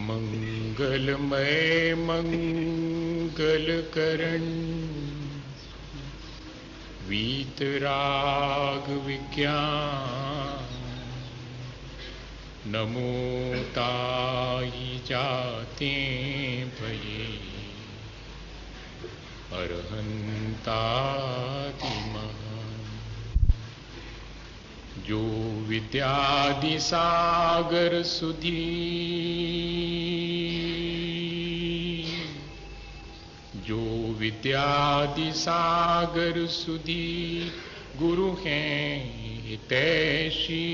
मंगलमय मंगलकरण वीतराग विज्ञान नमो ताई जाते भये अरहंतादिमहान। जो विद्यादि सागर सुधी जो विद्यादि सागर सुधी गुरु हैं हितैषी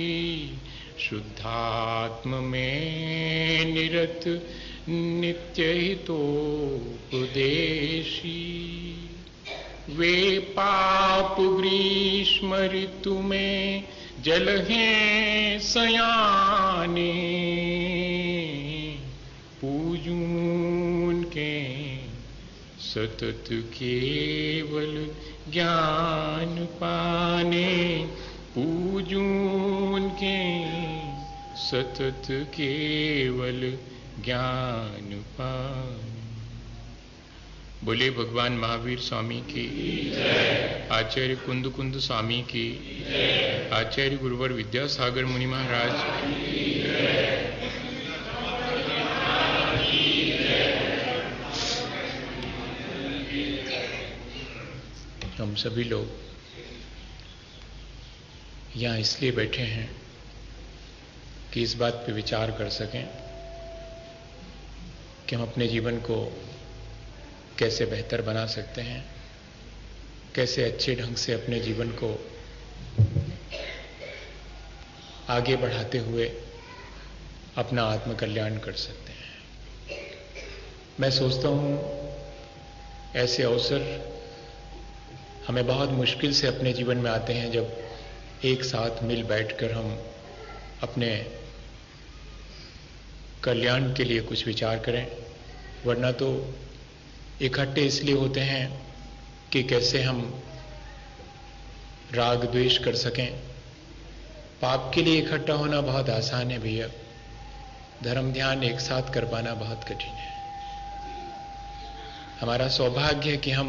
शुद्धात्म में निरत नित्य हितोपदेशी। वे पाप ग्रीष्म ऋतु में जल हैं सयाने पूजून के सतत केवल ज्ञान पाने पूजून के सतत केवल ज्ञान पाने। बोले भगवान महावीर स्वामी की, आचार्य कुंद कुंद स्वामी की, आचार्य गुरुवर विद्यासागर मुनि महाराज। हम सभी लोग यहाँ इसलिए बैठे हैं कि इस बात पे विचार कर सकें कि हम अपने जीवन को कैसे बेहतर बना सकते हैं, कैसे अच्छे ढंग से अपने जीवन को आगे बढ़ाते हुए अपना आत्मकल्याण कर सकते हैं। मैं सोचता हूँ ऐसे अवसर हमें बहुत मुश्किल से अपने जीवन में आते हैं जब एक साथ मिल बैठकर हम अपने कल्याण के लिए कुछ विचार करें, वरना तो इकट्ठे इसलिए होते हैं कि कैसे हम राग द्वेष कर सकें। पाप के लिए इकट्ठा होना बहुत आसान है भैया, धर्म ध्यान एक साथ कर पाना बहुत कठिन है। हमारा सौभाग्य है कि हम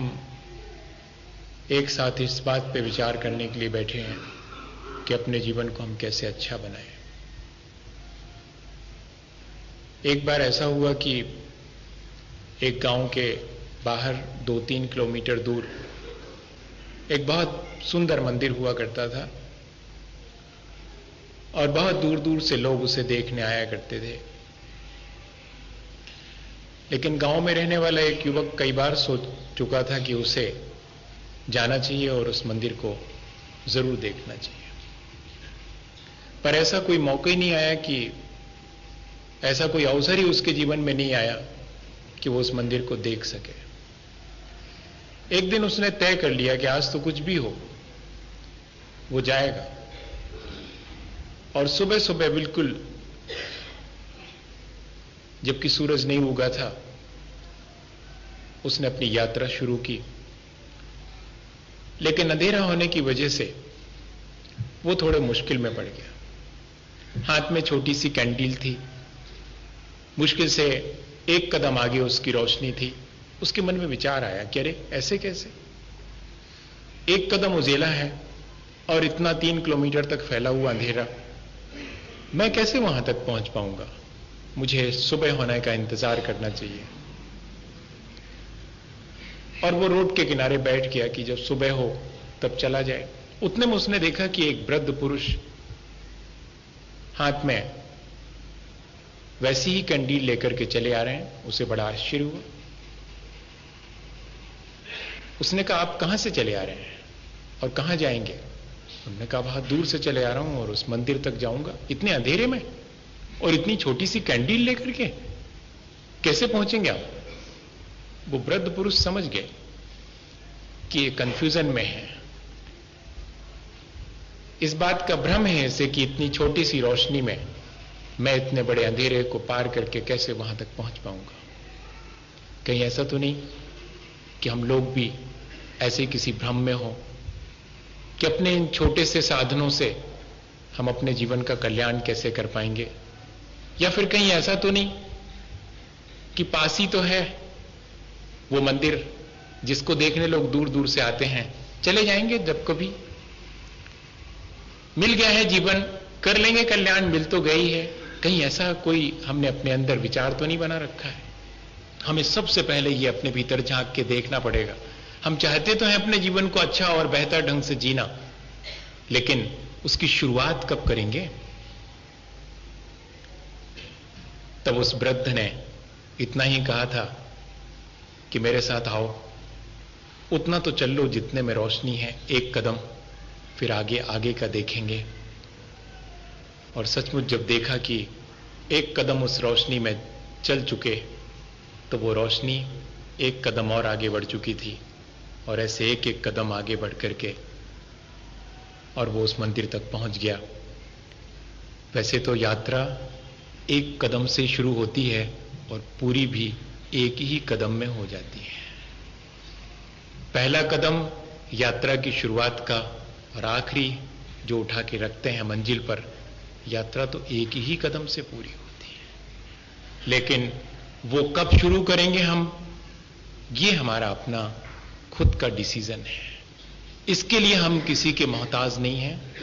एक साथ इस बात पे विचार करने के लिए बैठे हैं कि अपने जीवन को हम कैसे अच्छा बनाएं। एक बार ऐसा हुआ कि एक गांव के बाहर 2-3 किलोमीटर दूर एक बहुत सुंदर मंदिर हुआ करता था और बहुत दूर दूर से लोग उसे देखने आया करते थे। लेकिन गांव में रहने वाला एक युवक कई बार सोच चुका था कि उसे जाना चाहिए और उस मंदिर को जरूर देखना चाहिए, पर ऐसा कोई मौका ही नहीं आया, कि ऐसा कोई अवसर ही उसके जीवन में नहीं आया कि वो उस मंदिर को देख सके। एक दिन उसने तय कर लिया कि आज तो कुछ भी हो वो जाएगा, और सुबह सुबह बिल्कुल जबकि सूरज नहीं उगा था उसने अपनी यात्रा शुरू की। लेकिन अंधेरा होने की वजह से वो थोड़े मुश्किल में पड़ गया। हाथ में छोटी सी कैंडल थी, मुश्किल से एक कदम आगे उसकी रोशनी थी। उसके मन में विचार आया कि अरे ऐसे कैसे, एक कदम उजेला है और इतना 3 किलोमीटर तक फैला हुआ अंधेरा, मैं कैसे वहां तक पहुंच पाऊंगा? मुझे सुबह होने का इंतजार करना चाहिए। और वो रोड के किनारे बैठ गया कि जब सुबह हो तब चला जाए। उतने में उसने देखा कि एक वृद्ध पुरुष हाथ में वैसी ही कैंडल लेकर के चले आ रहे हैं। उसे बड़ा आश्चर्य हुआ। उसने कहा, आप कहां से चले आ रहे हैं और कहां जाएंगे? उन्होंने कहा, बहुत दूर से चले आ रहा हूं और उस मंदिर तक जाऊंगा। इतने अंधेरे में और इतनी छोटी सी कैंडल लेकर के कैसे पहुंचेंगे आप? वो वृद्ध पुरुष समझ गए कि ये कंफ्यूजन में है। इस बात का भ्रम है इसे कि इतनी छोटी सी रोशनी में मैं इतने बड़े अंधेरे को पार करके कैसे वहां तक पहुंच पाऊंगा। कहीं ऐसा तो नहीं कि हम लोग भी ऐसे किसी भ्रम में हो कि अपने इन छोटे से साधनों से हम अपने जीवन का कल्याण कैसे कर पाएंगे, या फिर कहीं ऐसा तो नहीं कि पास ही तो है वो मंदिर जिसको देखने लोग दूर दूर से आते हैं, चले जाएंगे जब कभी मिल गया है जीवन, कर लेंगे कल्याण, मिल तो गई है। कहीं ऐसा कोई हमने अपने अंदर विचार तो नहीं बना रखा है? हमें सबसे पहले ये अपने भीतर झांक के देखना पड़ेगा। हम चाहते तो हैं अपने जीवन को अच्छा और बेहतर ढंग से जीना, लेकिन उसकी शुरुआत कब करेंगे? तब उस वृद्ध ने इतना ही कहा था कि मेरे साथ आओ, उतना तो चल लो जितने में रोशनी है, एक कदम, फिर आगे आगे का देखेंगे। और सचमुच जब देखा कि एक कदम उस रोशनी में चल चुके, तो वो रोशनी एक कदम और आगे बढ़ चुकी थी, और ऐसे एक एक कदम आगे बढ़ करके और वो उस मंदिर तक पहुंच गया। वैसे तो यात्रा एक कदम से शुरू होती है और पूरी भी एक ही कदम में हो जाती है। पहला कदम यात्रा की शुरुआत का और आखिरी जो उठा के रखते हैं मंजिल पर, यात्रा तो एक ही कदम से पूरी होती है। लेकिन वो कब शुरू करेंगे हम, ये हमारा अपना खुद का डिसीजन है। इसके लिए हम किसी के मोहताज नहीं हैं,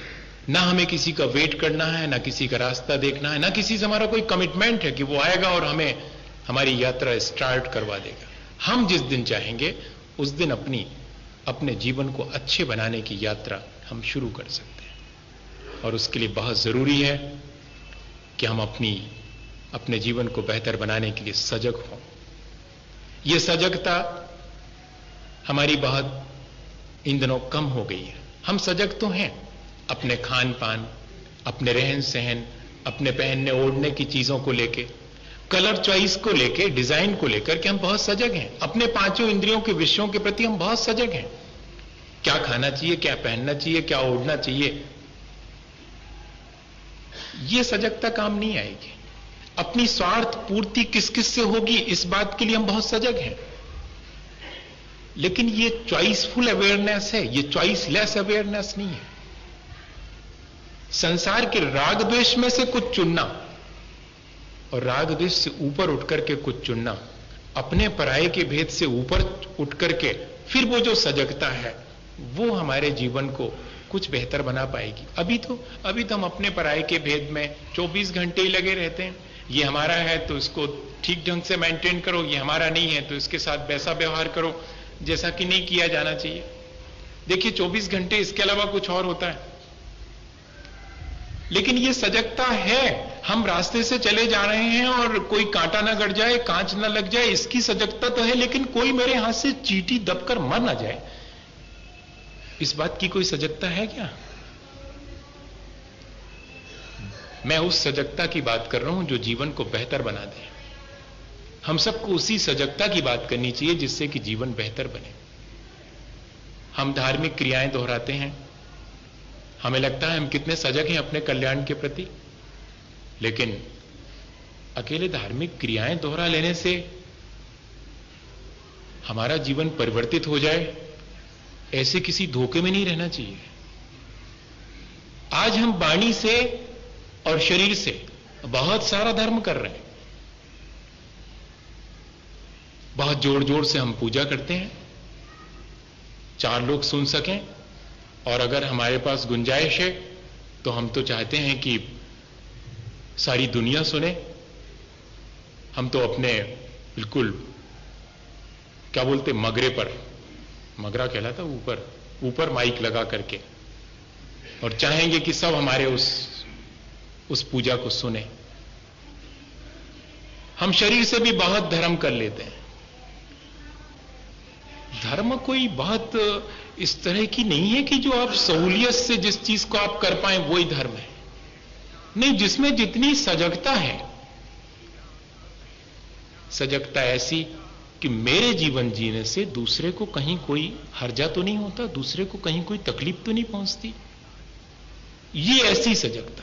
ना हमें किसी का वेट करना है, ना किसी का रास्ता देखना है, ना किसी से हमारा कोई कमिटमेंट है कि वो आएगा और हमें हमारी यात्रा स्टार्ट करवा देगा। हम जिस दिन चाहेंगे उस दिन अपने जीवन को अच्छे बनाने की यात्रा हम शुरू कर सकते हैं। और उसके लिए बहुत जरूरी है कि हम अपने जीवन को बेहतर बनाने के लिए सजग हों। ये सजगता हमारी बहुत इन दिनों कम हो गई है। हम सजग तो हैं अपने खान पान, अपने रहन सहन, अपने पहनने ओढ़ने की चीजों को लेके, कलर चॉइस को लेके, डिजाइन को लेकर के हम बहुत सजग हैं। अपने पांचों इंद्रियों के विषयों के प्रति हम बहुत सजग हैं। क्या खाना चाहिए, क्या पहनना चाहिए, क्या ओढ़ना चाहिए, ये सजगता काम नहीं आएगी। अपनी स्वार्थ पूर्ति किस किस से होगी, इस बात के लिए हम बहुत सजग हैं। लेकिन ये चॉइसफुल अवेयरनेस है, ये चॉइसलेस अवेयरनेस नहीं है। संसार के राग द्वेष में से कुछ चुनना और राग द्वेष से ऊपर उठ करके कुछ चुनना, अपने पराये के भेद से ऊपर उठ करके फिर वो जो सजगता है वो हमारे जीवन को कुछ बेहतर बना पाएगी। अभी तो हम अपने पराये के भेद में 24 घंटे ही लगे रहते हैं। ये हमारा है तो इसको ठीक ढंग से मेंटेन करो, ये हमारा नहीं है तो इसके साथ वैसा व्यवहार करो जैसा कि नहीं किया जाना चाहिए। देखिए 24 घंटे इसके अलावा कुछ और होता है। लेकिन ये सजगता है, हम रास्ते से चले जा रहे हैं और कोई कांटा ना गड़ जाए, कांच ना लग जाए, इसकी सजगता तो है। लेकिन कोई मेरे हाथ से चींटी दबकर मर ना जाए, इस बात की कोई सजगता है क्या? मैं उस सजगता की बात कर रहा हूं जो जीवन को बेहतर बना दे। हम सबको उसी सजगता की बात करनी चाहिए जिससे कि जीवन बेहतर बने। हम धार्मिक क्रियाएं दोहराते हैं, हमें लगता है हम कितने सजग हैं अपने कल्याण के प्रति, लेकिन अकेले धार्मिक क्रियाएं दोहरा लेने से हमारा जीवन परिवर्तित हो जाए, ऐसे किसी धोखे में नहीं रहना चाहिए। आज हम वाणी से और शरीर से बहुत सारा धर्म कर रहे हैं, बहुत जोर जोर से हम पूजा करते हैं, 4 लोग सुन सकें, और अगर हमारे पास गुंजाइश है तो हम तो चाहते हैं कि सारी दुनिया सुने। हम तो अपने बिल्कुल क्या बोलते मगरे पर, मगरा कहलाता ऊपर माइक लगा करके, और चाहेंगे कि सब हमारे उस पूजा को सुने। हम शरीर से भी बहुत धर्म कर लेते हैं। धर्म कोई बहुत इस तरह की नहीं है कि जो आप सहूलियत से जिस चीज को आप कर पाए वही धर्म है। नहीं, जिसमें जितनी सजगता है, सजगता ऐसी कि मेरे जीवन जीने से दूसरे को कहीं कोई हर्जा तो नहीं होता, दूसरे को कहीं कोई तकलीफ तो नहीं पहुंचती, ये ऐसी सजगता।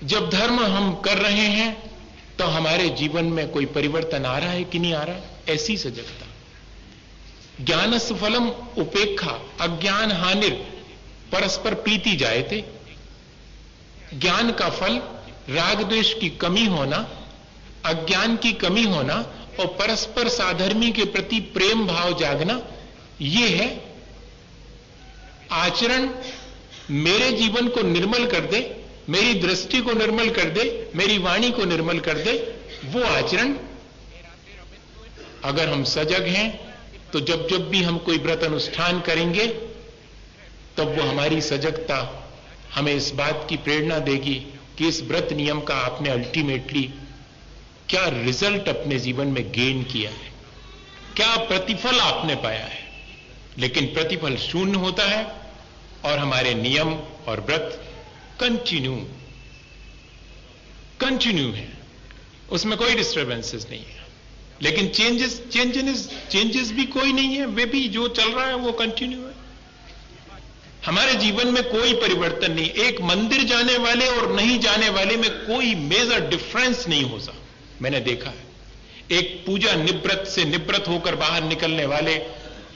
जब धर्म हम कर रहे हैं तो हमारे जीवन में कोई परिवर्तन आ रहा है कि नहीं आ रहा है, ऐसी सजगता। ज्ञानस्य फलम उपेक्षा अज्ञान हानिर परस्पर प्रीति जायते। ज्ञान का फल राग द्वेष की कमी होना, अज्ञान की कमी होना और परस्पर साधर्मी के प्रति प्रेम भाव जागना, यह है आचरण। मेरे जीवन को निर्मल कर दे, मेरी दृष्टि को निर्मल कर दे, मेरी वाणी को निर्मल कर दे, वो आचरण। अगर हम सजग हैं तो जब जब भी हम कोई व्रत अनुष्ठान करेंगे तब वो हमारी सजगता हमें इस बात की प्रेरणा देगी कि इस व्रत नियम का आपने अल्टीमेटली क्या रिजल्ट अपने जीवन में गेन किया है, क्या प्रतिफल आपने पाया है। लेकिन प्रतिफल शून्य होता है और हमारे नियम और व्रत कंटिन्यू है, उसमें कोई डिस्टर्बेंसेस नहीं है। लेकिन चेंजेस भी कोई नहीं है, वे भी जो चल रहा है वो कंटिन्यू है। हमारे जीवन में कोई परिवर्तन नहीं। एक मंदिर जाने वाले और नहीं जाने वाले में कोई मेजर डिफरेंस नहीं होता। मैंने देखा है एक पूजा निवृत्त से निवृत्त होकर बाहर निकलने वाले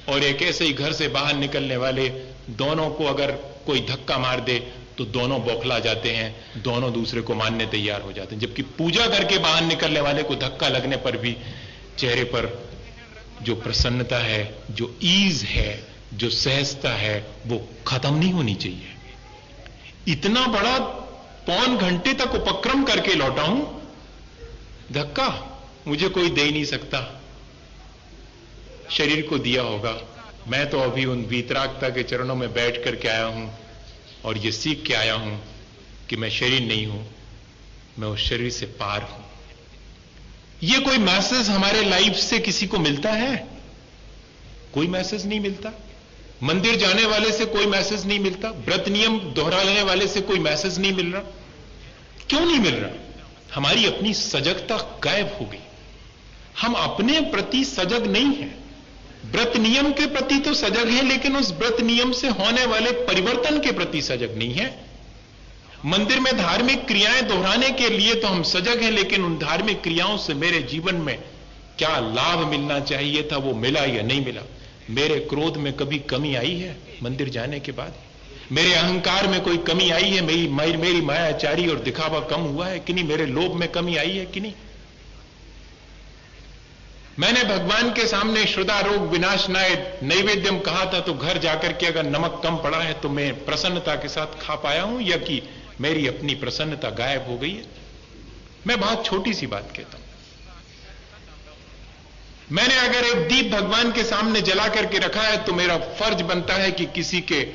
और एक ऐसे ही घर से बाहर निकलने वाले, दोनों को अगर कोई धक्का मार दे तो दोनों बौखला जाते हैं, दोनों दूसरे को मानने तैयार हो जाते हैं। जबकि पूजा करके बाहर निकलने वाले को धक्का लगने पर भी चेहरे पर जो प्रसन्नता है, जो ईज है, जो सहजता है, वो खत्म नहीं होनी चाहिए। इतना बड़ा पौन घंटे तक उपक्रम करके लौटा हूं, धक्का मुझे कोई दे ही नहीं सकता। शरीर को दिया होगा। मैं तो अभी उन वीतरागता के चरणों में बैठ करके आया हूं और ये सीख के आया हूं कि मैं शरीर नहीं हूं, मैं उस शरीर से पार हूं। ये कोई मैसेज हमारे लाइफ से किसी को मिलता है? कोई मैसेज नहीं मिलता। मंदिर जाने वाले से कोई मैसेज नहीं मिलता। व्रत नियम दोहरा लेने वाले से कोई मैसेज नहीं मिल रहा। क्यों नहीं मिल रहा? हमारी अपनी सजगता गायब हो गई। हम अपने प्रति सजग नहीं हैं। व्रत नियम के प्रति तो सजग हैं, लेकिन उस व्रत नियम से होने वाले परिवर्तन के प्रति सजग नहीं है। मंदिर में धार्मिक क्रियाएं दोहराने के लिए तो हम सजग हैं, लेकिन उन धार्मिक क्रियाओं से मेरे जीवन में क्या लाभ मिलना चाहिए था वो मिला या नहीं मिला? मेरे क्रोध में कभी कमी आई है मंदिर जाने के बाद? मेरे अहंकार में कोई कमी आई है? मेरी मायाचारी और दिखावा कम हुआ है कि नहीं? मेरे लोभ में कमी आई है कि नहीं? मैंने भगवान के सामने श्रद्धा रोग विनाशनाय नैवेद्यम कहा था, तो घर जाकर के अगर नमक कम पड़ा है तो मैं प्रसन्नता के साथ खा पाया हूं, या कि मेरी अपनी प्रसन्नता गायब हो गई है? मैं बहुत छोटी सी बात कहता हूं। मैंने अगर एक दीप भगवान के सामने जला करके रखा है तो मेरा फर्ज बनता है कि किसी के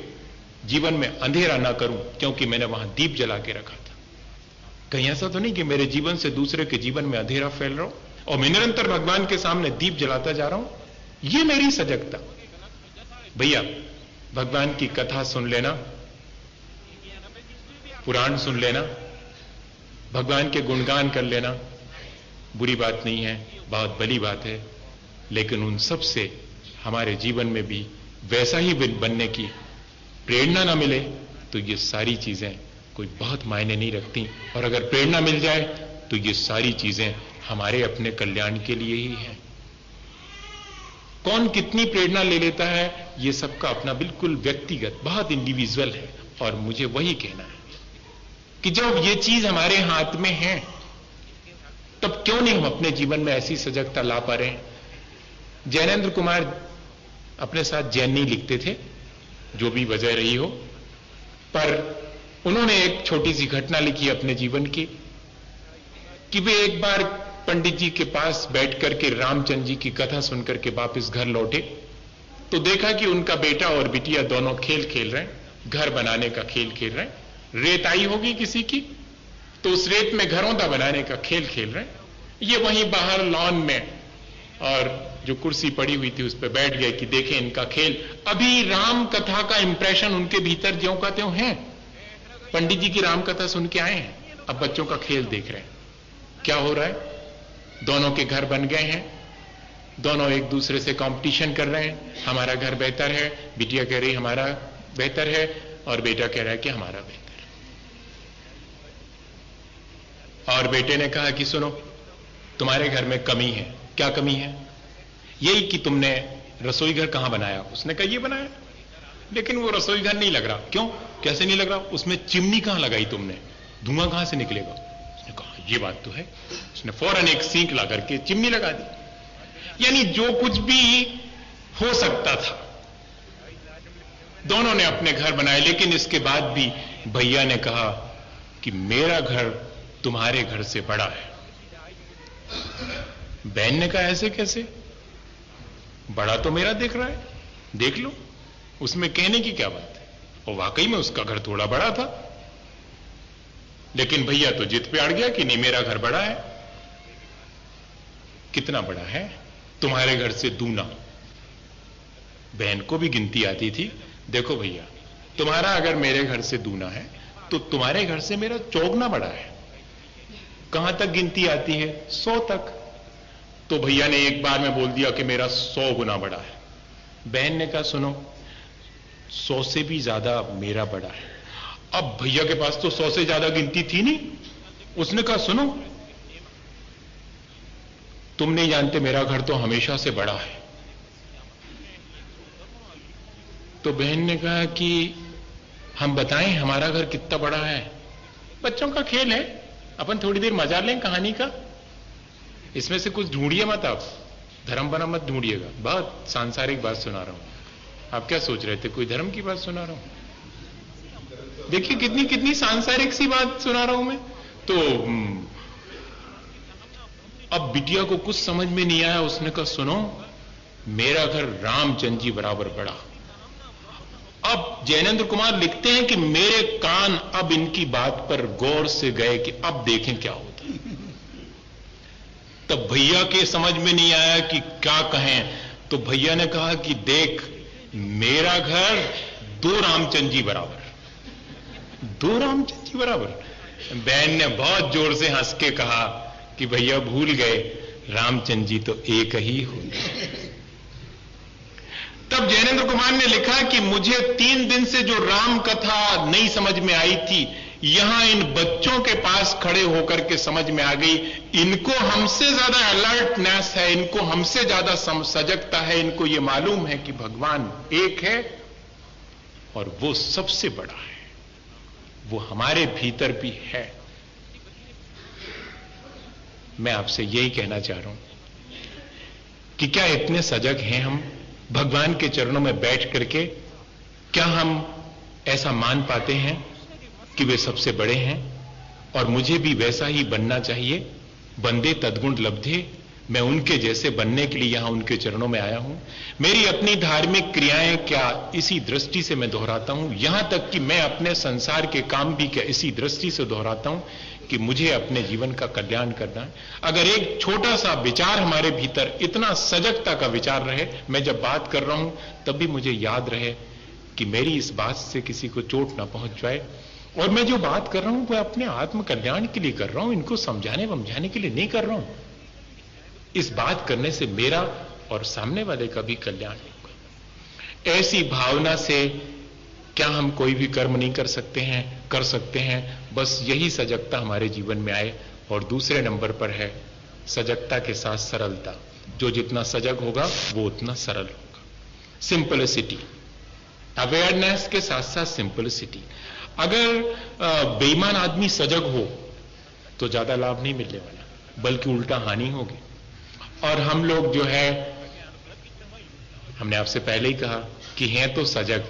जीवन में अंधेरा ना करूं, क्योंकि मैंने वहां दीप जला के रखा था। कहीं ऐसा तो नहीं कि मेरे जीवन से दूसरे के जीवन में अंधेरा फैल रहा हो और मैं निरंतर भगवान के सामने दीप जलाता जा रहा हूं। ये मेरी सजगता। भैया, भगवान की कथा सुन लेना, पुराण सुन लेना, भगवान के गुणगान कर लेना बुरी बात नहीं है, बहुत भली बात है। लेकिन उन सब से हमारे जीवन में भी वैसा ही बनने की प्रेरणा ना मिले तो ये सारी चीजें कोई बहुत मायने नहीं रखती। और अगर प्रेरणा मिल जाए तो ये सारी चीजें हमारे अपने कल्याण के लिए ही है। कौन कितनी प्रेरणा ले लेता है, ये सबका अपना बिल्कुल व्यक्तिगत, बहुत इंडिविजुअल है। और मुझे वही कहना है कि जब ये चीज हमारे हाथ में है तब क्यों नहीं हम अपने जीवन में ऐसी सजगता ला पा रहे हैं? जैनेन्द्र कुमार अपने साथ जैन नहीं लिखते थे, जो भी वजह रही हो, पर उन्होंने एक छोटी सी घटना लिखी अपने जीवन की कि वे एक बार पंडित जी के पास बैठ करके रामचंद्र जी की कथा सुनकर के वापस घर लौटे तो देखा कि उनका बेटा और बिटिया दोनों खेल खेल रहे हैं, घर बनाने का खेल खेल रहे हैं। रेत आई होगी किसी की तो उस रेत में घरौंदा बनाने का खेल खेल रहे हैं। ये वहीं बाहर लॉन में और जो कुर्सी पड़ी हुई थी उस पर बैठ गए कि देखें इनका खेल। अभी राम कथा का इंप्रेशन उनके भीतर ज्यों का त्यों है। पंडित जी की राम कथा सुन के आए हैं, अब बच्चों का खेल देख रहे हैं। क्या हो रहा है? दोनों के घर बन गए हैं, दोनों एक दूसरे से कंपटीशन कर रहे हैं। हमारा घर बेहतर है, बिटिया कह रही हमारा बेहतर है, और बेटा कह रहा है कि हमारा बेहतर है। और बेटे ने कहा कि सुनो, तुम्हारे घर में कमी है। क्या कमी है? यही कि तुमने रसोई घर कहां बनाया? उसने कहा ये बनाया, लेकिन वो रसोई घर नहीं लग रहा। क्यों? कैसे नहीं लग रहा? उसमें चिमनी कहां लगाई तुमने, धुआं कहां से निकलेगा? उसने कहा ये बात तो है। उसने फौरन एक सींक ला करके चिमनी लगा दी। यानी जो कुछ भी हो सकता था दोनों ने अपने घर बनाए, लेकिन इसके बाद भी भैया ने कहा कि मेरा घर तुम्हारे घर से बड़ा है। बहन ने कहा ऐसे कैसे, बड़ा तो मेरा दिख रहा है, देख लो, उसमें कहने की क्या बात है। और वाकई में उसका घर थोड़ा बड़ा था, लेकिन भैया तो जिद पे अड़ गया कि नहीं मेरा घर बड़ा है। कितना बड़ा है? तुम्हारे घर से दूना। बहन को भी गिनती आती थी। देखो भैया, तुम्हारा अगर मेरे घर से दूना है तो तुम्हारे घर से मेरा चौगुना बड़ा है। कहां तक गिनती आती है? 100 तक। तो भैया ने एक बार में बोल दिया कि मेरा 100 गुना बड़ा है। बहन ने कहा सुनो, 100 से भी ज्यादा मेरा बड़ा है। अब भैया के पास तो 100 से ज्यादा गिनती थी नहीं। उसने कहा सुनो, तुम नहीं जानते मेरा घर तो हमेशा से बड़ा है। तो बहन ने कहा कि हम बताएं हमारा घर कितना बड़ा है? बच्चों का खेल है, अपन थोड़ी देर मजा लें कहानी का। इसमें से कुछ ढूंढिए मत, आप धर्म बना मत ढूंढिएगा। बहुत सांसारिक बात सुना रहा हूं। आप क्या सोच रहे थे कोई धर्म की बात सुना रहा हूं? देखिए कितनी कितनी सांसारिक सी बात सुना रहा हूं मैं तो। अब बिटिया को कुछ समझ में नहीं आया। उसने कहा सुनो, मेरा घर रामचंद्र जी बराबर बड़ा। अब जैनेन्द्र कुमार लिखते हैं कि मेरे कान अब इनकी बात पर गौर से गए कि अब देखें क्या होता है। तब भैया के समझ में नहीं आया कि क्या कहें। तो भैया ने कहा कि देख, मेरा घर 2 रामचंद्र जी बराबर। 2 रामचंद्र जी बराबर? बहन ने बहुत जोर से हंस के कहा कि भैया भूल गए, रामचंद्र जी तो एक ही होते। तब जैनेन्द्र कुमार ने लिखा कि मुझे 3 दिन से जो राम कथा नहीं समझ में आई थी, यहां इन बच्चों के पास खड़े होकर के समझ में आ गई। इनको हमसे ज्यादा अलर्टनेस है, इनको हमसे ज्यादा सजगता है। इनको यह मालूम है कि भगवान एक है और वो सबसे बड़ा है, वो हमारे भीतर भी है। मैं आपसे यही कहना चाह रहा हूं कि क्या इतने सजग हैं हम भगवान के चरणों में बैठ करके? क्या हम ऐसा मान पाते हैं कि वे सबसे बड़े हैं और मुझे भी वैसा ही बनना चाहिए? बंदे तद्गुण लब्धे, मैं उनके जैसे बनने के लिए यहां उनके चरणों में आया हूं। मेरी अपनी धार्मिक क्रियाएं क्या इसी दृष्टि से मैं दोहराता हूं, यहां तक कि मैं अपने संसार के काम भी क्या इसी दृष्टि से दोहराता हूं कि मुझे अपने जीवन का कल्याण करना है। अगर एक छोटा सा विचार हमारे भीतर, इतना सजगता का विचार रहे, मैं जब बात कर रहा हूं तब भी मुझे याद रहे कि मेरी इस बात से किसी को चोट ना पहुंच जाए, और मैं जो बात कर रहा हूं वह अपने आत्म कल्याण के लिए कर रहा हूं, इनको समझाने वमझाने के लिए नहीं कर रहा हूं। इस बात करने से मेरा और सामने वाले का भी कल्याण होगा। ऐसी भावना से क्या हम कोई भी कर्म नहीं कर सकते हैं? कर सकते हैं। बस यही सजगता हमारे जीवन में आए। और दूसरे नंबर पर है सजगता के साथ सरलता। जो जितना सजग होगा वो उतना सरल होगा। सिंपलिसिटी, अवेयरनेस के साथ साथ सिंपलिसिटी। अगर बेईमान आदमी सजग हो तो ज्यादा लाभ नहीं मिलने वाला, बल्कि उल्टा हानि होगी। और हम लोग जो है, हमने आपसे पहले ही कहा कि हैं तो सजग,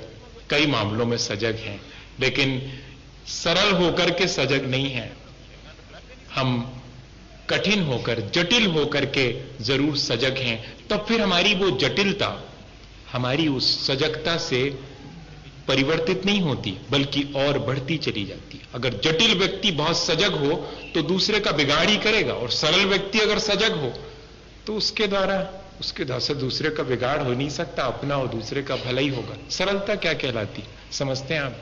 कई मामलों में सजग हैं, लेकिन सरल होकर के सजग नहीं है। हम कठिन होकर, जटिल होकर के जरूर सजग हैं। तब फिर हमारी वो जटिलता हमारी उस सजगता से परिवर्तित नहीं होती, बल्कि और बढ़ती चली जाती। अगर जटिल व्यक्ति बहुत सजग हो तो दूसरे का बिगाड़ ही करेगा, और सरल व्यक्ति अगर सजग हो तो उसके द्वारा से दूसरे का बिगाड़ हो नहीं सकता, अपना और दूसरे का भला ही होगा। सरलता क्या कहलाती, समझते हैं आप?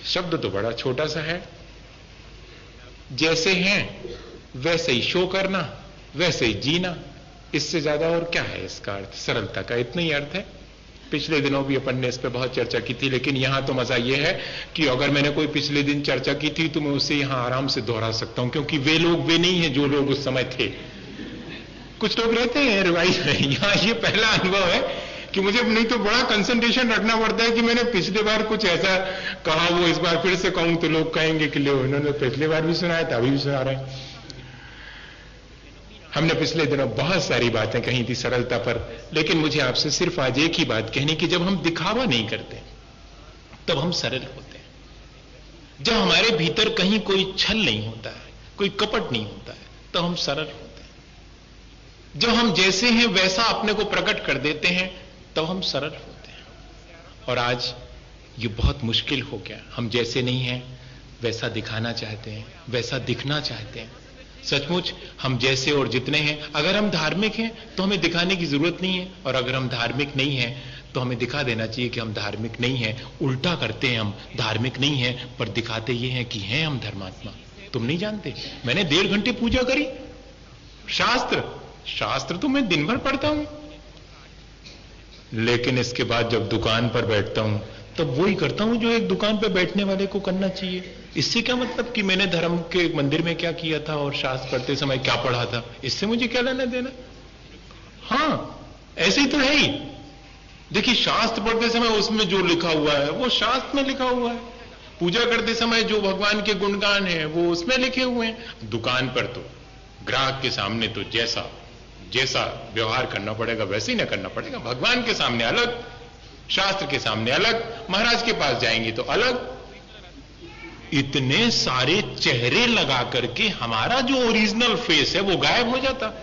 शब्द तो बड़ा छोटा सा है। जैसे हैं वैसे ही शो करना, वैसे ही जीना, इससे ज्यादा और क्या है इसका अर्थ? सरलता का इतना ही अर्थ है। पिछले दिनों भी अपन ने इस पर बहुत चर्चा की थी, लेकिन यहां तो मजा यह है कि अगर मैंने कोई पिछले दिन चर्चा की थी तो मैं उसे यहां आराम से दोहरा सकता हूं, क्योंकि वे लोग वे नहीं है जो लोग उस समय थे। कुछ लोग रहते हैं रिवाइज में, यहां ये पहला अनुभव है कि मुझे नहीं तो बड़ा कंसंट्रेशन रखना पड़ता है कि मैंने पिछले बार कुछ ऐसा कहा, वो इस बार फिर से कहूं तो लोग कहेंगे कि लो इन्होंने पिछले बार भी सुनाया था, अभी भी सुना रहे हैं। हमने पिछले दिनों बहुत सारी बातें कही थी सरलता पर, लेकिन मुझे आपसे सिर्फ आज एक ही बात कहनी कि जब हम दिखावा नहीं करते तब हम सरल होते हैं। जब हमारे भीतर कहीं कोई छल नहीं होता है, कोई कपट नहीं होता है, तो हम सरल होते हैं। जब हम जैसे हैं वैसा अपने को प्रकट कर देते हैं तब हम सरल होते हैं। और आज ये बहुत मुश्किल हो गया, हम जैसे नहीं हैं वैसा दिखाना चाहते हैं, वैसा दिखना चाहते हैं। सचमुच हम जैसे और जितने हैं, अगर हम धार्मिक हैं तो हमें दिखाने की जरूरत नहीं है, और अगर हम धार्मिक नहीं हैं तो हमें दिखा देना चाहिए कि हम धार्मिक नहीं हैं। उल्टा करते हैं, हम धार्मिक नहीं हैं पर दिखाते ये हैं कि हैं हम धर्मात्मा। तुम नहीं जानते, मैंने 1.5 घंटे पूजा करी, शास्त्र तो मैं दिन भर पढ़ता हूं, लेकिन इसके बाद जब दुकान पर बैठता हूं तब वही करता हूं जो एक दुकान पर बैठने वाले को करना चाहिए। इससे क्या मतलब कि मैंने धर्म के मंदिर में क्या किया था और शास्त्र पढ़ते समय क्या पढ़ा था, इससे मुझे क्या लेना देना। हां, ऐसे ही तो है ही। देखिए, शास्त्र पढ़ते समय उसमें जो लिखा हुआ है वो शास्त्र में लिखा हुआ है, पूजा करते समय जो भगवान के गुणगान है वो उसमें लिखे हुए हैं। दुकान पर तो ग्राहक के सामने तो जैसा व्यवहार करना पड़ेगा वैसे ही ना करना पड़ेगा। भगवान के सामने अलग, शास्त्र के सामने अलग, महाराज के पास जाएंगे तो अलग। इतने सारे चेहरे लगा करके हमारा जो ओरिजिनल फेस है वो गायब हो जाता।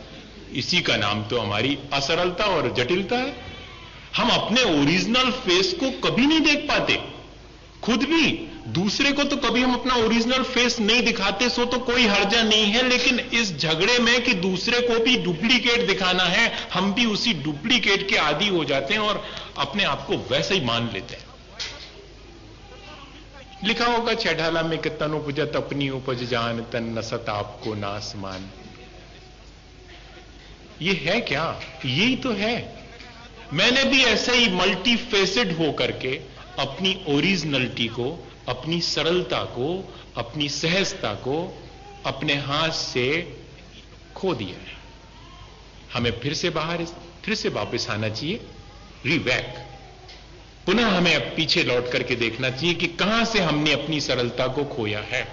इसी का नाम तो हमारी असरलता और जटिलता है। हम अपने ओरिजिनल फेस को कभी नहीं देख पाते, खुद भी, दूसरे को तो कभी हम अपना ओरिजिनल फेस नहीं दिखाते, सो तो कोई हर्जा नहीं है। लेकिन इस झगड़े में कि दूसरे को भी डुप्लीकेट दिखाना है, हम भी उसी डुप्लीकेट के आदी हो जाते हैं और अपने आप को वैसे ही मान लेते हैं। लिखा होगा छैठाला में कि तन उपजत अपनी उपज जान, तन नसत आपको नासमान। ये है क्या? यही तो है। मैंने भी ऐसे ही मल्टी फेसेड होकर के अपनी ओरिजिनलिटी को, अपनी सरलता को, अपनी सहजता को अपने हाथ से खो दिया है। हमें फिर से वापस आना चाहिए, रिवैक। पुनः हमें अब पीछे लौट करके देखना चाहिए कि कहां से हमने अपनी सरलता को खोया है,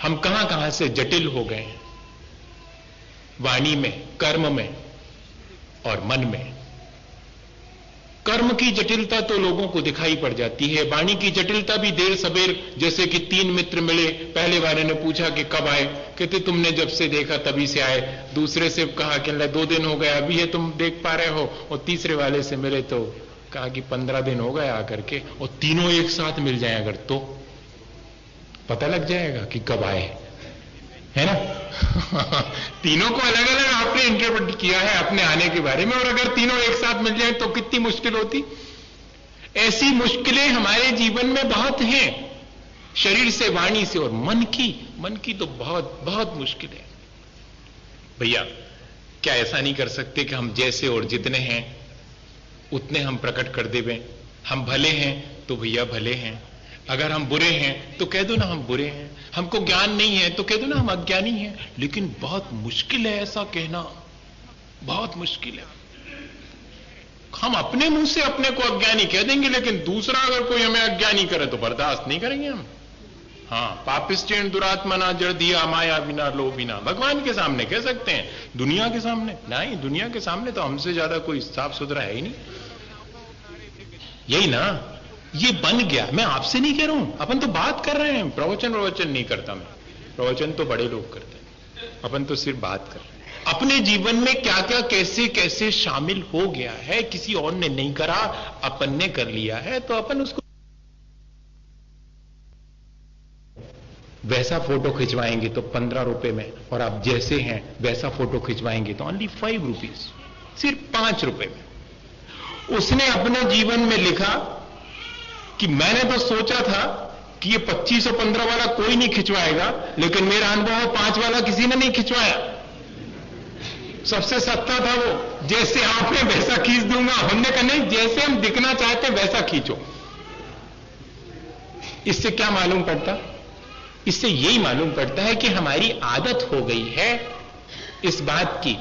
हम कहां कहां से जटिल हो गए हैं, वाणी में, कर्म में और मन में। कर्म की जटिलता तो लोगों को दिखाई पड़ जाती है, वाणी की जटिलता भी देर सबेर। जैसे कि 3 मित्र मिले, पहले वाले ने पूछा कि कब आए, कहते तुमने जब से देखा तभी से आए। दूसरे से कहा कि 2 दिन हो गए, अभी है तुम देख पा रहे हो। और तीसरे वाले से मिले तो कहा कि 15 दिन हो गए आकर के। और तीनों एक साथ मिल जाए अगर तो पता लग जाएगा कि कब आए, है ना। तीनों को अलग अलग आपने इंटरप्रेट किया है अपने आने के बारे में, और अगर तीनों एक साथ मिल जाए तो कितनी मुश्किल होती। ऐसी मुश्किलें हमारे जीवन में बहुत हैं, शरीर से, वाणी से और मन की तो बहुत बहुत मुश्किल है। भैया, क्या ऐसा नहीं कर सकते कि हम जैसे और जितने हैं उतने हम प्रकट कर देवें? हम भले हैं तो भैया भले हैं, अगर हम बुरे हैं तो कह दो ना हम बुरे हैं, हमको ज्ञान नहीं है तो कह दो ना हम अज्ञानी हैं। लेकिन बहुत मुश्किल है ऐसा कहना, बहुत मुश्किल है। हम अपने मुंह से अपने को अज्ञानी कह देंगे, लेकिन दूसरा अगर कोई हमें अज्ञानी करे तो बर्दाश्त नहीं करेंगे हम। हां, पापिष्टेन दुरात्मना जड़ दिया माया बिना लो बिना, भगवान के सामने कह सकते हैं, दुनिया के सामने नहीं। दुनिया के सामने तो हमसे ज्यादा कोई साफ सुथरा है ही नहीं। यही ना, ये बन गया। मैं आपसे नहीं कह रहा हूं, अपन तो बात कर रहे हैं, प्रवचन नहीं करता मैं, प्रवचन तो बड़े लोग करते हैं, अपन तो सिर्फ बात कर रहे हैं। अपने जीवन में क्या क्या कैसे कैसे शामिल हो गया है, किसी और ने नहीं करा, अपन ने कर लिया है, तो अपन उसको वैसा फोटो खिंचवाएंगे तो 15 रुपए में, और आप जैसे हैं वैसा फोटो खिंचवाएंगे तो ओनली 5 रुपीज, सिर्फ 5 रुपए में। उसने अपने जीवन में लिखा कि मैंने तो सोचा था कि ये 25 और 15 वाला कोई नहीं खिंचवाएगा, लेकिन मेरा अनुभव 5 वाला किसी ने नहीं खिंचवाया। सबसे सस्ता था वो, जैसे आपने वैसा खींच दूंगा। हमने कहा नहीं, जैसे हम दिखना चाहते वैसा खींचो। इससे क्या मालूम पड़ता? इससे यही मालूम पड़ता है कि हमारी आदत हो गई है इस बात की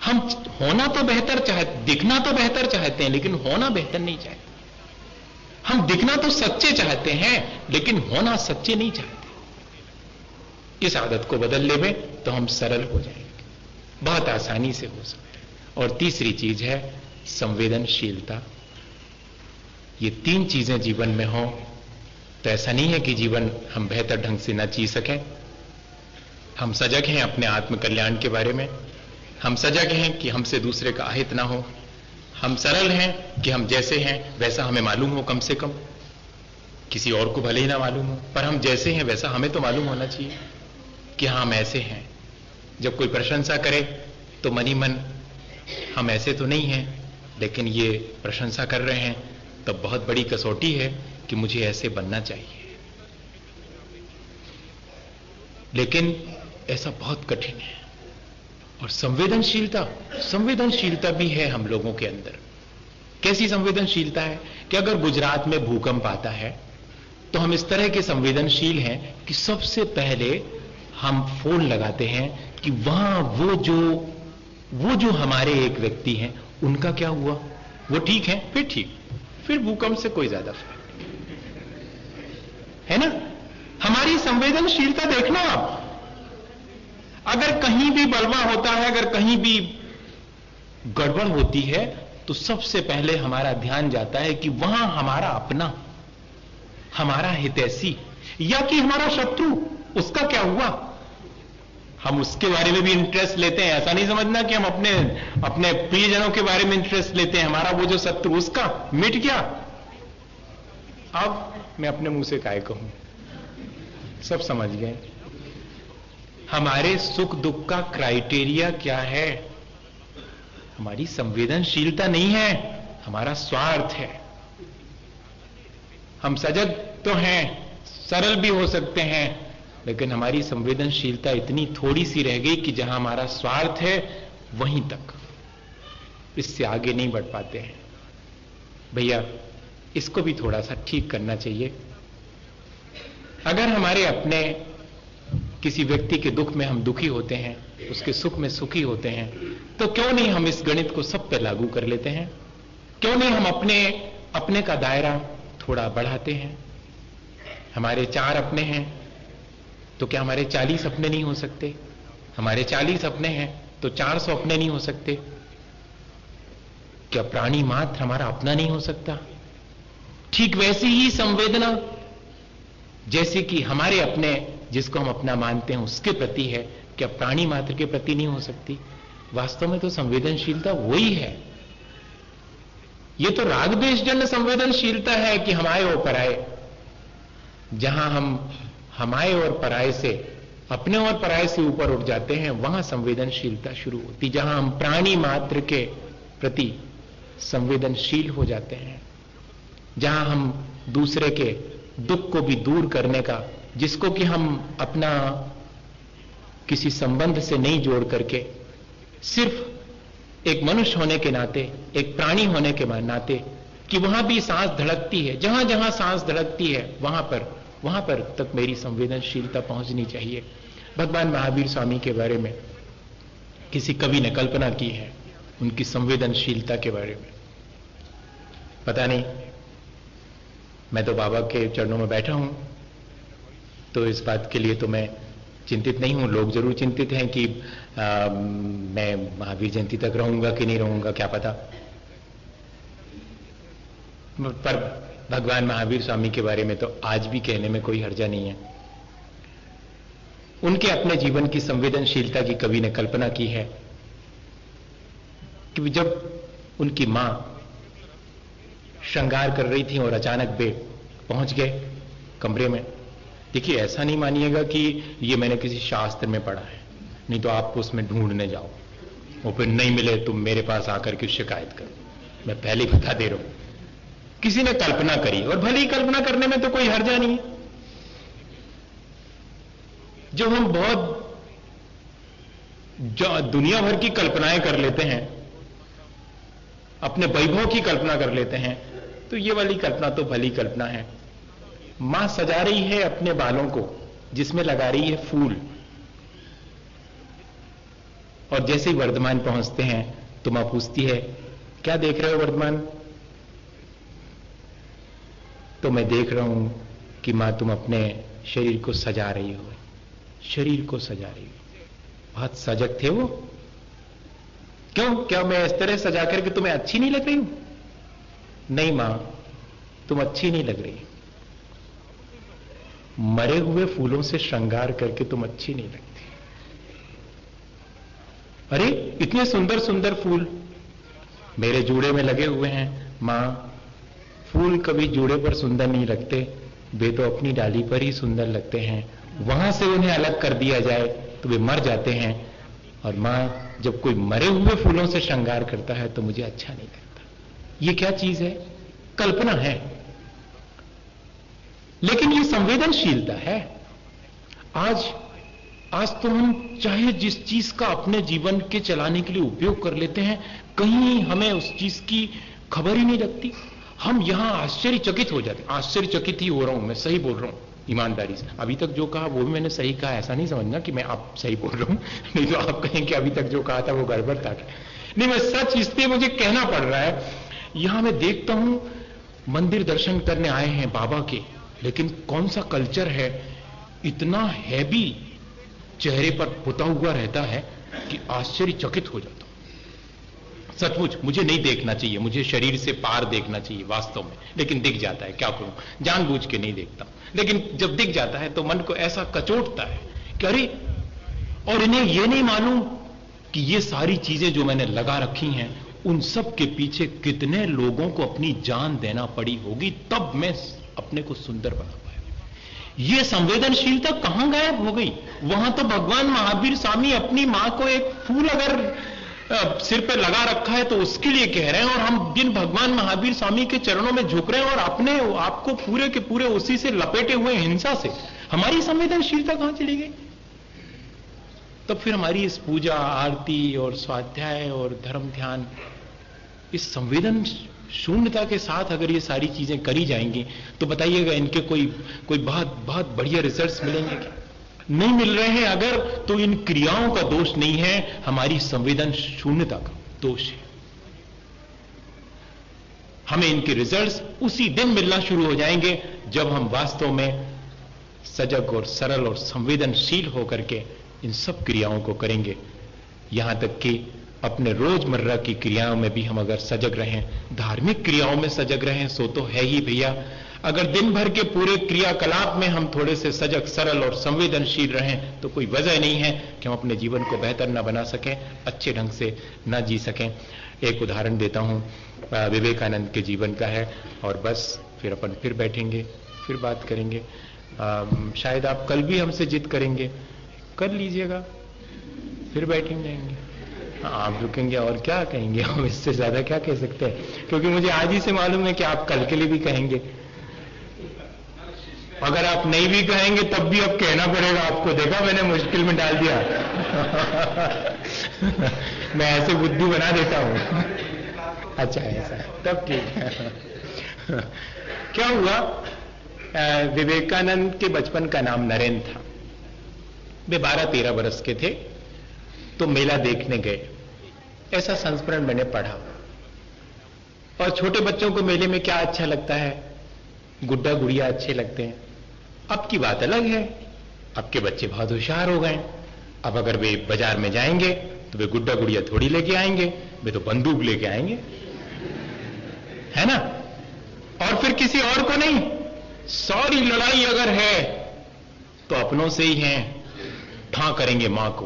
हम होना तो बेहतर चाहते, दिखना तो बेहतर चाहते हैं, लेकिन होना बेहतर नहीं चाहते। हम दिखना तो सच्चे चाहते हैं, लेकिन होना सच्चे नहीं चाहते। इस आदत को बदल लेवे तो हम सरल हो जाएंगे, बहुत आसानी से हो सकता है। और तीसरी चीज है संवेदनशीलता। ये तीन चीजें जीवन में हो तो ऐसा नहीं है कि जीवन हम बेहतर ढंग से न जी सकें। हम सजग हैं अपने आत्म कल्याण के बारे में, हम सजग हैं कि हमसे दूसरे का अहित ना हो, हम सरल हैं कि हम जैसे हैं वैसा हमें मालूम हो, कम से कम किसी और को भले ही ना मालूम हो, पर हम जैसे हैं वैसा हमें तो मालूम होना चाहिए कि हाँ हम ऐसे हैं। जब कोई प्रशंसा करे तो मन ही मन हम ऐसे तो नहीं हैं, लेकिन ये प्रशंसा कर रहे हैं तब बहुत बड़ी कसौटी है कि मुझे ऐसे बनना चाहिए। लेकिन ऐसा बहुत कठिन है। और संवेदनशीलता भी है हम लोगों के अंदर। कैसी संवेदनशीलता है कि अगर गुजरात में भूकंप आता है तो हम इस तरह के संवेदनशील हैं कि सबसे पहले हम फोन लगाते हैं कि वहां वो जो हमारे एक व्यक्ति हैं उनका क्या हुआ, वो ठीक है, फिर ठीक, फिर भूकंप से कोई ज्यादा फर्क नहीं है ना। हमारी संवेदनशीलता देखना आप, अगर कहीं भी बलवा होता है, अगर कहीं भी गड़बड़ होती है तो सबसे पहले हमारा ध्यान जाता है कि वहां हमारा अपना, हमारा हितैषी या कि हमारा शत्रु, उसका क्या हुआ। हम उसके बारे में भी इंटरेस्ट लेते हैं। ऐसा नहीं समझना कि हम अपने प्रियजनों के बारे में इंटरेस्ट लेते हैं। हमारा वो जो शत्रु उसका मिट गया। अब मैं अपने मुंह से काय कहूं, सब समझ गए। हमारे सुख दुख का क्राइटेरिया क्या है? हमारी संवेदनशीलता नहीं है, हमारा स्वार्थ है। हम सजग तो हैं, सरल भी हो सकते हैं, लेकिन हमारी संवेदनशीलता इतनी थोड़ी सी रह गई कि जहां हमारा स्वार्थ है वहीं तक, इससे आगे नहीं बढ़ पाते हैं। भैया इसको भी थोड़ा सा ठीक करना चाहिए। अगर हमारे अपने किसी व्यक्ति के दुख में हम दुखी होते हैं, उसके सुख में सुखी होते हैं, तो क्यों नहीं हम इस गणित को सब पे लागू कर लेते हैं? क्यों नहीं हम अपने का दायरा थोड़ा बढ़ाते हैं? हमारे 4 अपने हैं तो क्या हमारे 40 अपने नहीं हो सकते? हमारे 40 अपने हैं तो 400 अपने नहीं हो सकते? क्या प्राणी मात्र हमारा अपना नहीं हो सकता? ठीक वैसी ही संवेदना जैसे कि हमारे अपने, जिसको हम अपना मानते हैं, उसके प्रति है, क्या प्राणी मात्र के प्रति नहीं हो सकती? वास्तव में तो संवेदनशीलता वही है। ये तो राग द्वेष जन्य संवेदनशीलता है कि हमारे और पराये। जहां हम हमारे और पराये से, अपने और पराये से ऊपर उठ जाते हैं, वहां संवेदनशीलता शुरू होती। जहां हम प्राणी मात्र के प्रति संवेदनशील हो जाते हैं, जहां हम दूसरे के दुख को भी दूर करने का, जिसको कि हम अपना किसी संबंध से नहीं जोड़ करके सिर्फ एक मनुष्य होने के नाते, एक प्राणी होने के नाते, कि वहां भी सांस धड़कती है, जहां जहां सांस धड़कती है वहां पर तक मेरी संवेदनशीलता पहुंचनी चाहिए। भगवान महावीर स्वामी के बारे में किसी कवि ने कल्पना की है, उनकी संवेदनशीलता के बारे में। पता नहीं, मैं तो बाबा के चरणों में बैठा हूं, तो इस बात के लिए तो मैं चिंतित नहीं हूं। लोग जरूर चिंतित हैं कि मैं महावीर जयंती तक रहूंगा कि नहीं रहूंगा, क्या पता। पर भगवान महावीर स्वामी के बारे में तो आज भी कहने में कोई हर्जा नहीं है। उनके अपने जीवन की संवेदनशीलता की कवि ने कल्पना की है कि जब उनकी मां श्रृंगार कर रही थी और अचानक वे पहुंच गए कमरे में। देखिए, ऐसा नहीं मानिएगा कि ये मैंने किसी शास्त्र में पढ़ा है, नहीं तो आप उसमें ढूंढने जाओ और फिर नहीं मिले तुम मेरे पास आकर के शिकायत करो। मैं पहले ही बता दे रहा हूं, किसी ने कल्पना करी, और भले ही कल्पना करने में तो कोई हर्जा नहीं है। जो हम बहुत दुनिया भर की कल्पनाएं कर लेते हैं, अपने वैभव की कल्पना कर लेते हैं, तो ये वाली कल्पना तो भली कल्पना है। मां सजा रही है अपने बालों को, जिसमें लगा रही है फूल, और जैसे ही वर्धमान पहुंचते हैं तो मां पूछती है, क्या देख रहे हो वर्धमान? तो मैं देख रहा हूं कि मां तुम अपने शरीर को सजा रही हो, शरीर को सजा रही हो। बहुत सजग थे वो। क्यों? क्या मैं इस तरह सजा करके तुम्हें अच्छी नहीं लग रही हूं? नहीं मां, तुम अच्छी नहीं लग रही। मरे हुए फूलों से श्रृंगार करके तुम अच्छी नहीं लगती। अरे इतने सुंदर सुंदर फूल मेरे जूड़े में लगे हुए हैं। मां, फूल कभी जूड़े पर सुंदर नहीं लगते, वे तो अपनी डाली पर ही सुंदर लगते हैं। वहां से उन्हें अलग कर दिया जाए तो वे मर जाते हैं। और मां, जब कोई मरे हुए फूलों से श्रृंगार करता है तो मुझे अच्छा नहीं लगता। ये क्या चीज है? कल्पना है, लेकिन ये संवेदनशीलता है। आज तो हम चाहे जिस चीज का अपने जीवन के चलाने के लिए उपयोग कर लेते हैं, कहीं हमें उस चीज की खबर ही नहीं लगती। हम यहां आश्चर्यचकित हो जाते। आश्चर्यचकित ही हो रहा हूं, मैं सही बोल रहा हूं ईमानदारी से। अभी तक जो कहा वो भी मैंने सही कहा, ऐसा नहीं समझना कि मैं आप सही बोल रहा हूं, नहीं तो आप कहें कि अभी तक जो कहा था वो गड़बड़ था। नहीं, मैं सच इसलिए मुझे कहना पड़ रहा है। यहां मैं देखता हूं मंदिर दर्शन करने आए हैं बाबा के, लेकिन कौन सा कल्चर है, इतना हैवी चेहरे पर पुता हुआ रहता है कि आश्चर्यचकित हो जाता हूं। सचमुच मुझे नहीं देखना चाहिए, मुझे शरीर से पार देखना चाहिए वास्तव में, लेकिन दिख जाता है। क्या करूं, जानबूझ के नहीं देखता, लेकिन जब दिख जाता है तो मन को ऐसा कचोटता है कि अरे, और इन्हें यह नहीं मालूम कि ये सारी चीजें जो मैंने लगा रखी हैं, उन सब के पीछे कितने लोगों को अपनी जान देना पड़ी होगी, तब मैं अपने को सुंदर बना पाया। ये संवेदनशीलता कहां गायब हो गई? वहां तो भगवान महावीर स्वामी अपनी मां को एक फूल अगर सिर पे लगा रखा है तो उसके लिए कह रहे हैं, और हम जिन भगवान महावीर स्वामी के चरणों में झुक रहे हैं और अपने आपको पूरे के पूरे उसी से लपेटे हुए हिंसा से, हमारी संवेदनशीलता कहां चली गई? तब फिर हमारी इस पूजा आरती और स्वाध्याय और धर्म ध्यान, इस संवेदन शून्यता के साथ अगर ये सारी चीजें करी जाएंगी तो बताइएगा इनके कोई बहुत बहुत बढ़िया रिजल्ट्स मिलेंगे क्या? नहीं मिल रहे हैं अगर, तो इन क्रियाओं का दोष नहीं है, हमारी संवेदन शून्यता का दोष है। हमें इनके रिजल्ट्स उसी दिन मिलना शुरू हो जाएंगे जब हम वास्तव में सजग और सरल और संवेदनशील होकर के इन सब क्रियाओं को करेंगे। यहां तक कि अपने रोजमर्रा की क्रियाओं में भी हम अगर सजग रहें, धार्मिक क्रियाओं में सजग रहें, सो तो है ही भैया। अगर दिन भर के पूरे क्रियाकलाप में हम थोड़े से सजग, सरल और संवेदनशील रहें तो कोई वजह नहीं है कि हम अपने जीवन को बेहतर ना बना सकें, अच्छे ढंग से ना जी सकें। एक उदाहरण देता हूं, विवेकानंद के जीवन का है, और बस फिर अपन फिर बैठेंगे, फिर बात करेंगे। शायद आप कल भी हमसे जिद करेंगे, कर लीजिएगा, फिर बैठेंगे। आप रुकेंगे और क्या कहेंगे, हम इससे ज्यादा क्या कह सकते हैं, क्योंकि मुझे आज ही से मालूम है कि आप कल के लिए भी कहेंगे। अगर आप नहीं भी कहेंगे तब भी अब कहना पड़ेगा आपको, देखा मैंने मुश्किल में डाल दिया। मैं ऐसे बुद्धि बना देता हूं। अच्छा ऐसा है, तब ठीक है। क्या हुआ, विवेकानंद के बचपन का नाम नरेंद्र था। वे 12-13 बरस के थे, तो मेला देखने गए, ऐसा संस्मरण मैंने पढ़ा। और छोटे बच्चों को मेले में क्या अच्छा लगता है, गुड्डा गुड़िया अच्छे लगते हैं। अब की बात अलग है, अब के बच्चे बहुत होशियार हो गए। अब अगर वे बाजार में जाएंगे तो वे गुड्डा गुड़िया थोड़ी लेके आएंगे, वे तो बंदूक लेके आएंगे, है ना? और फिर किसी और को नहीं, सारी लड़ाई अगर है तो अपनों से ही है, ठां करेंगे मां को,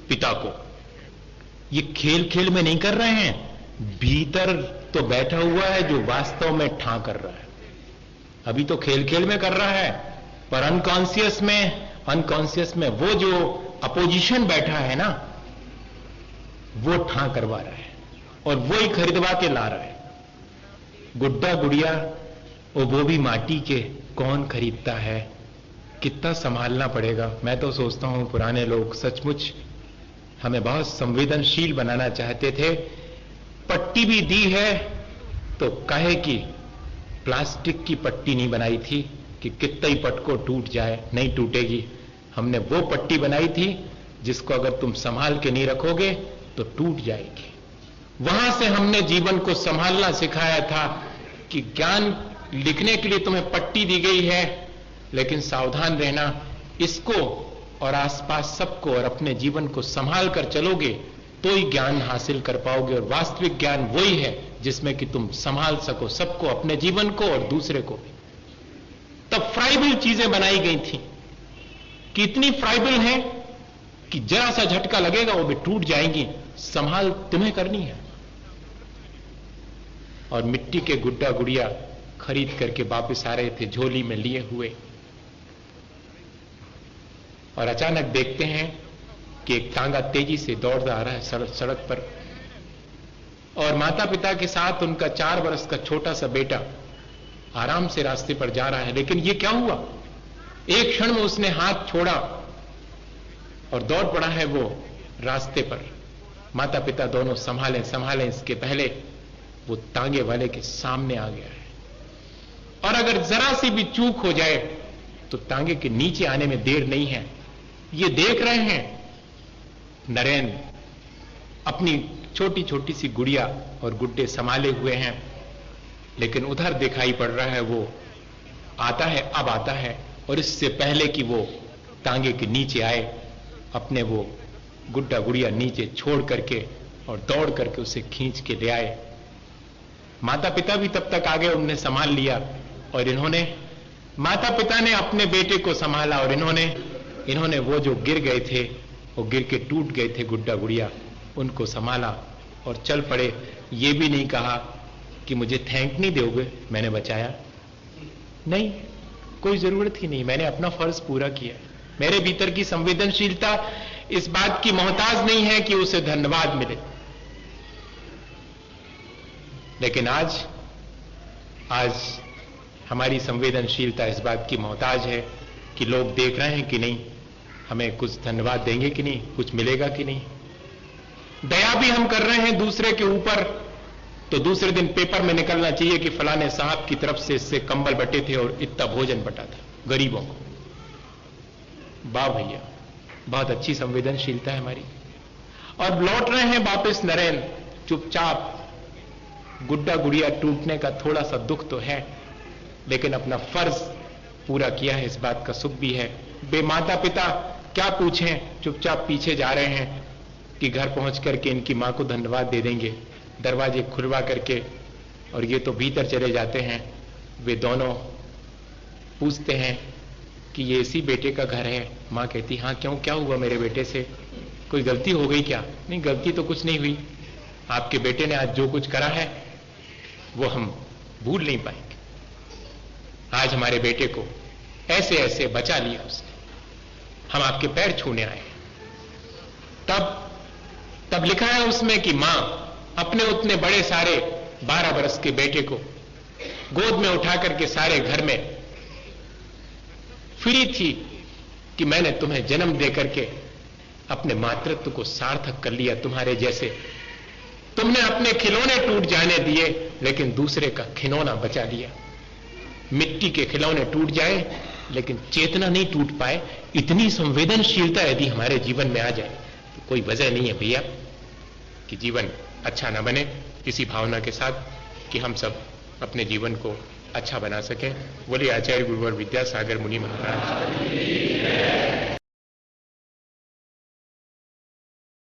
पिता को। ये खेल खेल में नहीं कर रहे हैं, भीतर तो बैठा हुआ है जो वास्तव में ठां कर रहा है। अभी तो खेल खेल में कर रहा है, पर अनकॉन्शियस में वो जो अपोजिशन बैठा है ना, वो ठां करवा रहा है और वो ही खरीदवा के ला रहा है। गुड्डा गुड़िया और वो भी माटी के, कौन खरीदता है? कितना संभालना पड़ेगा। मैं तो सोचता हूं पुराने लोग सचमुच हमें बहुत संवेदनशील बनाना चाहते थे। पट्टी भी दी है तो कहे कि प्लास्टिक की पट्टी नहीं बनाई थी कि कितना ही पटको टूट जाए, नहीं टूटेगी। हमने वो पट्टी बनाई थी जिसको अगर तुम संभाल के नहीं रखोगे तो टूट जाएगी। वहां से हमने जीवन को संभालना सिखाया था कि ज्ञान लिखने के लिए तुम्हें पट्टी दी गई है, लेकिन सावधान रहना, इसको और आसपास सबको और अपने जीवन को संभाल कर चलोगे तो ही ज्ञान हासिल कर पाओगे। और वास्तविक ज्ञान वही है जिसमें कि तुम संभाल सको सबको, अपने जीवन को और दूसरे को भी। तब फ्राइबल चीजें बनाई गई थी कि इतनी फ्राइबल है कि जरा सा झटका लगेगा वो भी टूट जाएंगी, संभाल तुम्हें करनी है। और मिट्टी के गुड्डा गुड़िया खरीद करके वापस आ रहे थे झोली में लिए हुए, और अचानक देखते हैं कि एक तांगा तेजी से दौड़ता आ रहा है सड़क पर, और माता पिता के साथ उनका 4 वर्ष का छोटा सा बेटा आराम से रास्ते पर जा रहा है। लेकिन ये क्या हुआ, एक क्षण में उसने हाथ छोड़ा और दौड़ पड़ा है वो रास्ते पर। माता पिता दोनों संभालें संभालें, इसके पहले वो तांगे वाले के सामने आ गया है। और अगर जरा सी भी चूक हो जाए तो तांगे के नीचे आने में देर नहीं है। ये देख रहे हैं नरेन अपनी छोटी छोटी सी गुड़िया और गुड्डे संभाले हुए हैं, लेकिन उधर दिखाई पड़ रहा है वो आता है, अब आता है, और इससे पहले कि वो तांगे के नीचे आए अपने वो गुड्डा गुड़िया नीचे छोड़ करके और दौड़ करके उसे खींच के ले आए। माता पिता भी तब तक आगे, उन्होंने संभाल लिया, और इन्होंने माता पिता ने अपने बेटे को संभाला, और इन्होंने वो जो गिर गए थे, वो गिर के टूट गए थे गुड्डा गुड़िया, उनको संभाला और चल पड़े। ये भी नहीं कहा कि मुझे थैंक नहीं दोगे, मैंने बचाया, नहीं, कोई जरूरत ही नहीं, मैंने अपना फर्ज पूरा किया। मेरे भीतर की संवेदनशीलता इस बात की मोहताज नहीं है कि उसे धन्यवाद मिले। लेकिन आज हमारी संवेदनशीलता इस बात की मोहताज है कि लोग देख रहे हैं कि नहीं, हमें कुछ धन्यवाद देंगे कि नहीं, कुछ मिलेगा कि नहीं। दया भी हम कर रहे हैं दूसरे के ऊपर, तो दूसरे दिन पेपर में निकलना चाहिए कि फलाने साहब की तरफ से इससे कंबल बटे थे और इतना भोजन बटा था गरीबों को। वाह भैया, बहुत अच्छी संवेदनशीलता है हमारी। और लौट रहे हैं वापस नरेन चुपचाप। गुड्डा गुड़िया टूटने का थोड़ा सा दुख तो है, लेकिन अपना फर्ज पूरा किया है, इस बात का सुख भी है। बेमाता पिता क्या पूछें, चुपचाप पीछे जा रहे हैं कि घर पहुंच करके इनकी मां को धन्यवाद दे देंगे, दरवाजे खुलवा करके, और ये तो भीतर चले जाते हैं। वे दोनों पूछते हैं कि ये इसी बेटे का घर है। मां कहती, हाँ क्यों, क्या हुआ मेरे बेटे से, कोई गलती हो गई क्या? नहीं, गलती तो कुछ नहीं हुई, आपके बेटे ने आज जो कुछ करा है वो हम भूल नहीं पाएंगे। आज हमारे बेटे को ऐसे ऐसे बचा लिया उसने, हम आपके पैर छूने आए। तब लिखा है उसमें कि मां अपने उतने बड़े सारे 12 वर्ष के बेटे को गोद में उठा करके सारे घर में फिरी थी कि मैंने तुम्हें जन्म दे करके अपने मातृत्व को सार्थक कर लिया। तुम्हारे जैसे तुमने अपने खिलौने टूट जाने दिए, लेकिन दूसरे का खिलौना बचा लिया। मिट्टी के खिलौने टूट जाए लेकिन चेतना नहीं टूट पाए। इतनी संवेदनशीलता यदि हमारे जीवन में आ जाए तो कोई वजह नहीं है भैया कि जीवन अच्छा ना बने। इसी भावना के साथ कि हम सब अपने जीवन को अच्छा बना सकें, बोलिए आचार्य गुरुवर विद्यासागर मुनि महाराज।